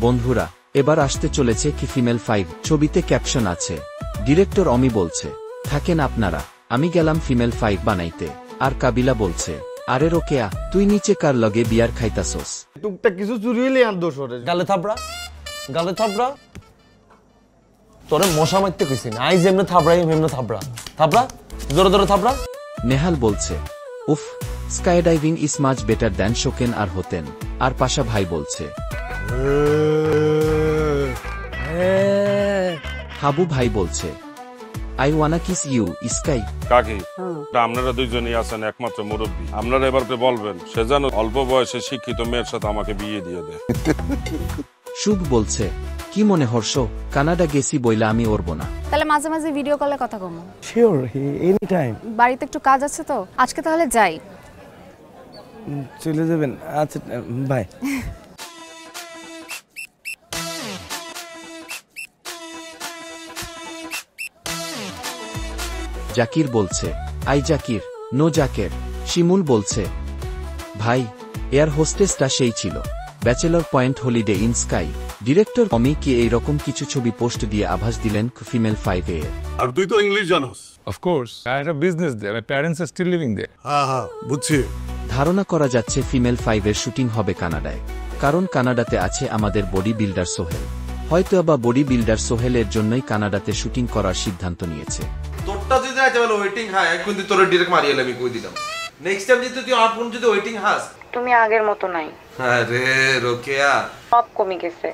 বন্ধুরা, এবার আসতে চলেছে কি ফিমেল 5, ছবিতে ক্যাপশন আছে, ডিরেক্টর অমি বলছে, থাকেন আপনারা, আমি গেলাম ফিমেল 5 বানাইতে। আর কাবিলা বলছে, আরে রোকেয়া, তুই নিচে কার লগে বিয়ার খাইতাছস? টুকটাক কিছু চুরি হইলে আর দোষ ওরে। গালে থাপড়া তোরে মশা মারতে কইছি না, আই যেমনে থাপড়াই হেমনে থাপড়া জোরে থাপড়া। নেহাল বলছে, উফ, sky diving is much better than শোকেন আর হতেন। আর পাশা ভাই বলছে, হাবু ভাই বলছে, I wanna kiss you sky. কাকি, আপনারা দুইজনই আছেন একমাত্র মুরব্বী, আপনারা এবারকে বলবেন সে যেন অল্প বয়সে শিক্ষিত মেয়ের সাথে আমাকে বিয়ে দিয়ে দেয়। শুভ বলছে, কি মনে হর্ষ, কানাডা গেছি বইলা আমি ওরব না। তাহলে মাঝে মাঝে ভিডিও কলে কথা কম। Sure, any time. বাড়িতে একটু কাজ আছে তো, আজকে তাহলে যাই। চলে যাবেন? আচ্ছা বাই। জাকির বলছে, আই জাকির, নো জাকের। শিমুল বলছে, ভাই, এয়ার হোস্টেসটা সেই ছিল, bachelor point holiday in sky. Director Omi কি এইরকম কিছু ছবি পোস্ট দিয়ে আভাস দিলেন ফিমেল 5 এর। আর তুই তো ইংলিশ জানোস। Of course, I had a business there. My parents are still living there. হ্যাঁ, বুঝছি। ধারণা করা যাচ্ছে ফিমেল 5 এর শুটিং হবে কানাডায়, কারণ কানাডাতে আছে আমাদের বডি বিল্ডার সোহেল। হয়তো বা বডি বিল্ডার সোহেলের জন্যই কানাডাতে শুটিং করার সিদ্ধান্ত নিয়েছে। তোরটা যদি না যাবে ওয়েটিং হাই, কিন্তু তোর ডিরেক্ট মারিয়ে আমি কই দিলাম। নেক্সট টাইম যদি তুই আমার ফোন যদি ওয়েটিং হাস, তুমি আগের মতো নাই। আরে রোকেয়া, সব কমে গেছে।